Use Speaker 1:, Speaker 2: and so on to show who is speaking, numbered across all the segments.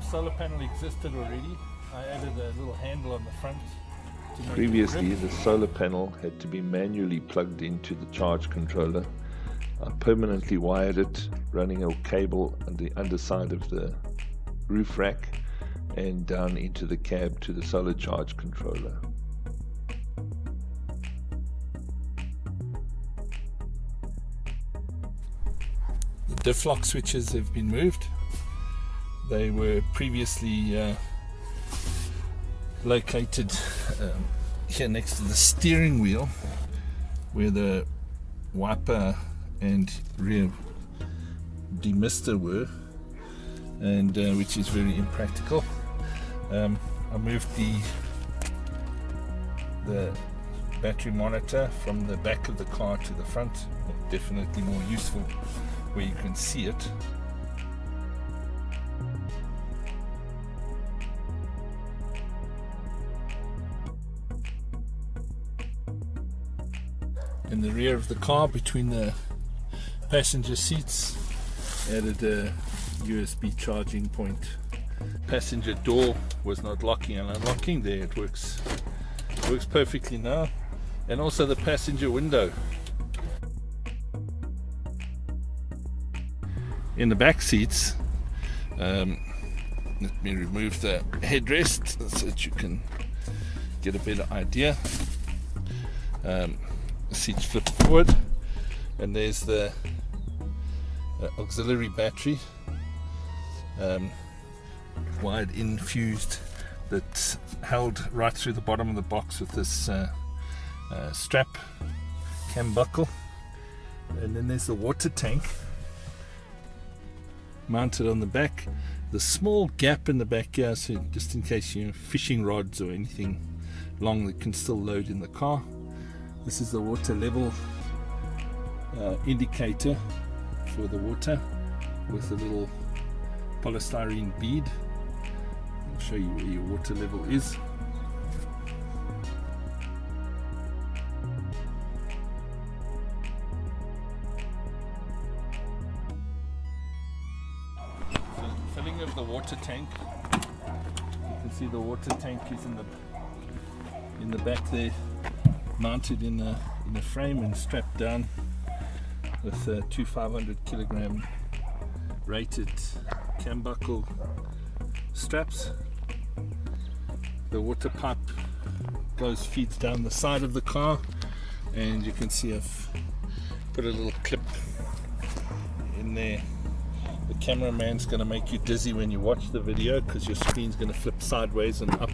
Speaker 1: solar panel existed already. I added a little handle on the front.
Speaker 2: Previously, the solar panel had to be manually plugged into the charge controller. I permanently wired it, running a cable on the underside of the roof rack and down into the cab to the solar charge controller.
Speaker 1: The diff lock switches have been moved. They were previously located here next to the steering wheel, where the wiper and rear demister were, and which is very impractical. I moved the battery monitor from the back of the car to the front. Definitely more useful where you can see it. In the rear of the car, between the passenger seats, added a USB charging point. Passenger door was not locking and unlocking. There it works perfectly now. And also the passenger window. In the back seats, let me remove the headrest so that you can get a better idea. The seats flip forward, and there's the auxiliary battery, wired in fused, that's held right through the bottom of the box with this strap cam buckle. And then there's the water tank mounted on the back. The small gap in the back here, so just in case fishing rods or anything long that can still load in the car. This is the water level indicator for the water with a little polystyrene bead. I'll show you where your water level is. So, filling of the water tank. You can see the water tank is in the back there, mounted in a frame and strapped down with two 500 kilogram rated cam buckle straps. The water pipe feeds down the side of the car, and you can see I've put a little clip in there. The cameraman's going to make you dizzy when you watch the video because your screen's going to flip sideways and up.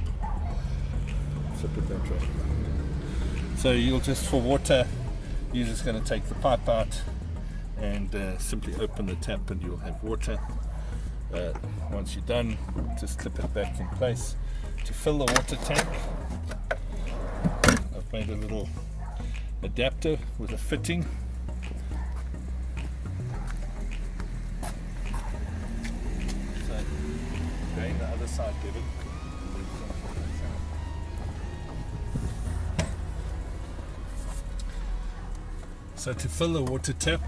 Speaker 1: Flip it that way. So you'll just, for water, you're just going to take the pipe out and simply open the tap and you'll have water. Once you're done, just clip it back in place. To fill the water tank, I've made a little adapter with a fitting. So, drain the other side, David. So to fill the water tap,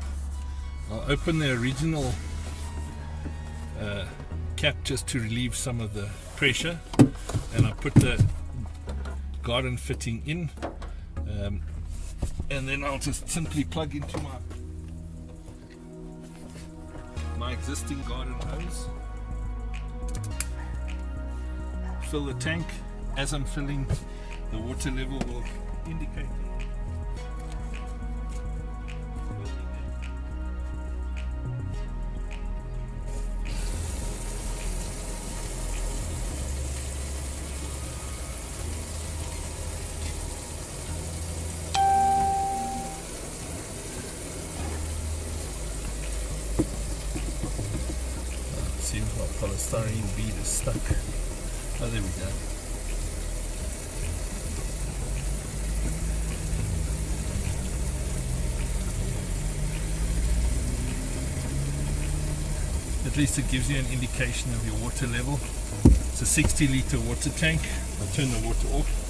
Speaker 1: I'll open the original cap just to relieve some of the pressure, and I put the garden fitting in, and then I'll just simply plug into my existing garden hose, fill the tank. As I'm filling, the water level will indicate. Seems my polystyrene bead is stuck. Oh, there we go. At least it gives you an indication of your water level. It's a 60-litre water tank. I'll turn the water off.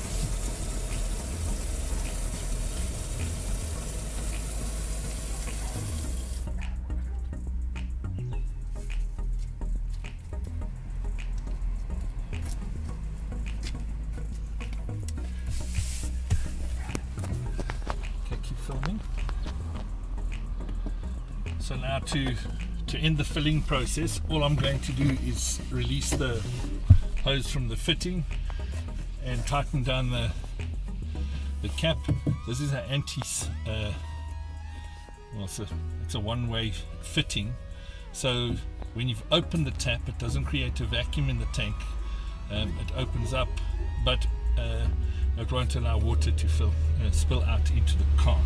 Speaker 1: So now to end the filling process, all I'm going to do is release the hose from the fitting and tighten down the cap. This is an it's a one-way fitting, so when you've opened the tap it doesn't create a vacuum in the tank. It opens up, but it won't allow water to spill out into the car.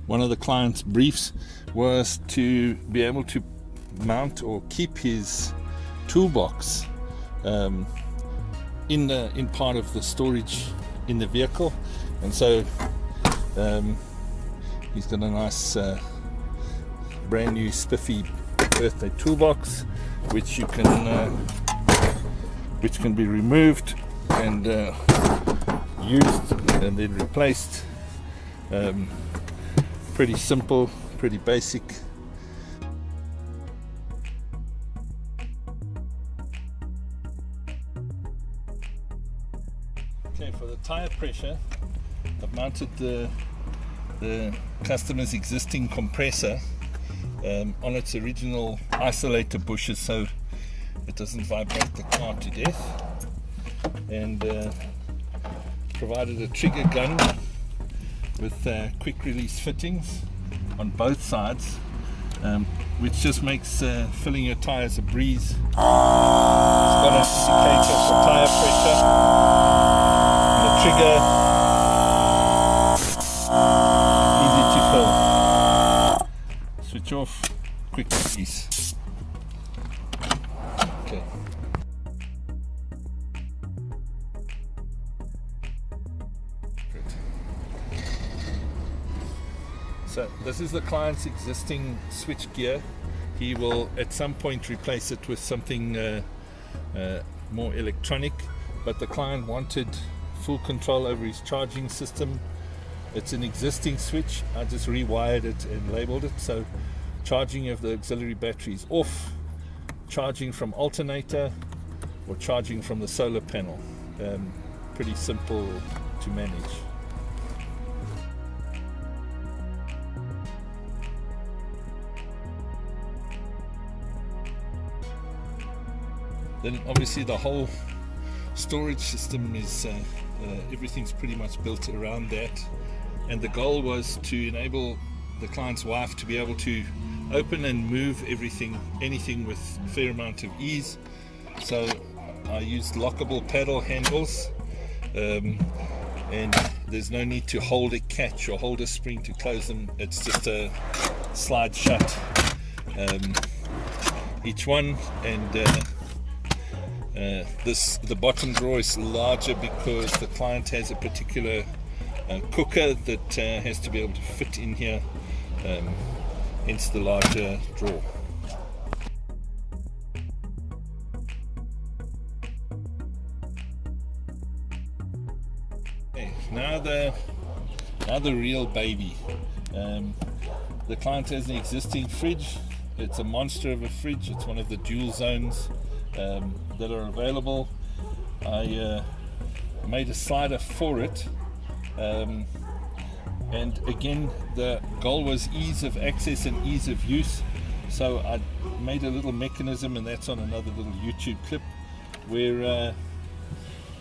Speaker 1: One of the client's briefs was to be able to mount or keep his toolbox in part of the storage in the vehicle, and so he's got a nice brand new spiffy birthday toolbox which can be removed and used and then replaced. Pretty simple, pretty basic. Okay, for the tire pressure, I've mounted the customer's existing compressor on its original isolator bushes so it doesn't vibrate the car to death, and provided a trigger gun with quick release fittings on both sides, which just makes filling your tires a breeze. It's got an indicator for tire pressure and a trigger. Easy to fill. Switch off, quick release. Okay. So this is the client's existing switchgear. He will at some point replace it with something more electronic, but the client wanted full control over his charging system. It's an existing switch. I just rewired it and labeled it. So charging of the auxiliary batteries off, charging from alternator, or charging from the solar panel. Pretty simple to manage. Then obviously the whole storage system is everything's pretty much built around that, and the goal was to enable the client's wife to be able to open and move anything with a fair amount of ease. So I used lockable paddle handles, and there's no need to hold a catch or hold a spring to close them. It's just a slide shut, each one, and the bottom drawer is larger because the client has a particular cooker that has to be able to fit in here, hence the larger drawer. Okay, now the real baby. The client has an existing fridge. It's a monster of a fridge. It's one of the dual zones that are available. I made a slider for it, and again the goal was ease of access and ease of use, so I made a little mechanism, and that's on another little YouTube clip, where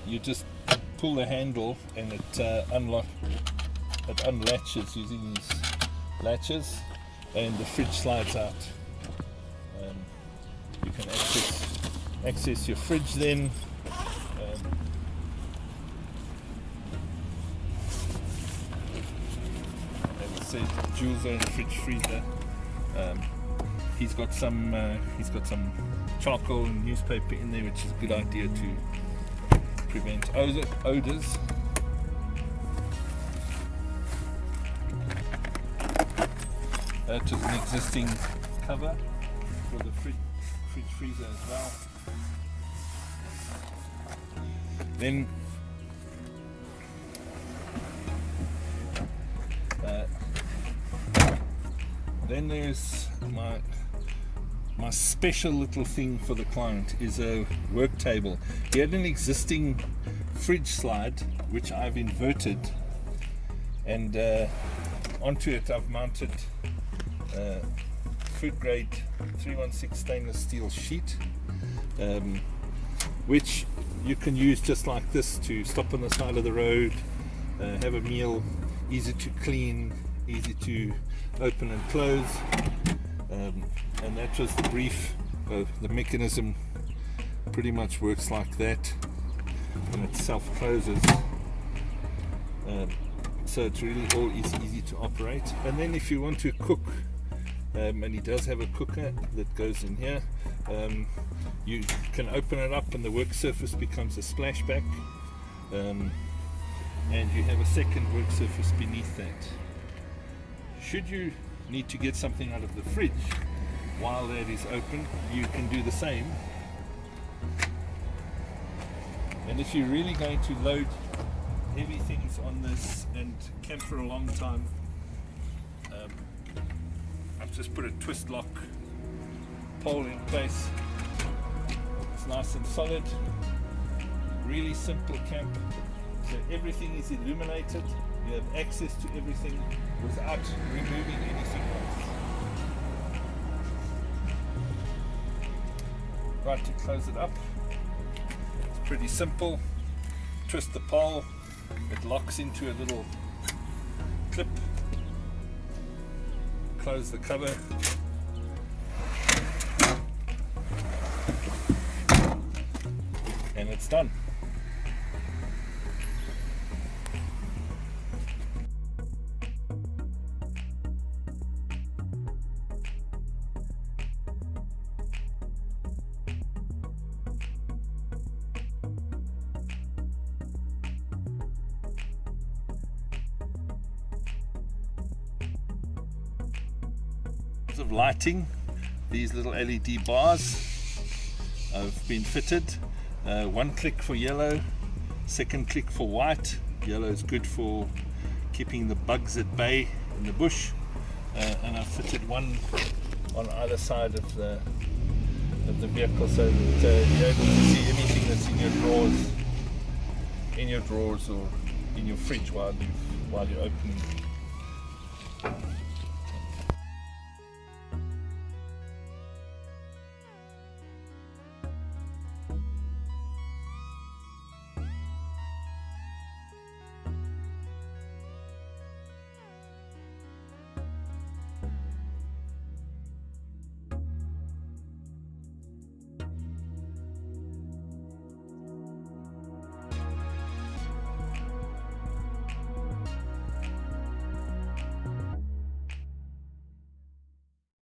Speaker 1: you just pull the handle and it unlatches using these latches, and the fridge slides out. You can access your fridge then. As I said, dual zone fridge freezer. He's got some charcoal and newspaper in there, which is a good idea to prevent odors. That is an existing cover for the fridge freezer as well. Then there's my special little thing for the client is a Worktable. He had an existing fridge slide which I've inverted, and onto it I've mounted food grade 316 stainless steel sheet, which you can use just like this to stop on the side of the road, have a meal, easy to clean, easy to open and close, and that was the brief. The mechanism pretty much works like that, and it self-closes, so it's really all easy to operate. And then if you want to cook, and he does have a cooker that goes in here, you can open it up and the work surface becomes a splashback, and you have a second work surface beneath that. Should you need to get something out of the fridge while that is open, you can do the same. And if you're really going to load heavy things on this and camp for a long time, I've just put a twist lock pole in place. It's nice and solid, really simple camp, so everything is illuminated. You have access to everything without removing anything else. Right, to close it up, it's pretty simple. Twist the pole, it locks into a little clip. Close the cover, and it's done. Of lighting, these little LED bars have been fitted. One click for yellow, second click for white. Yellow is good for keeping the bugs at bay in the bush, and I've fitted one on either side of the vehicle, so that you're able to see anything that's in your drawers or in your fridge while you're opening.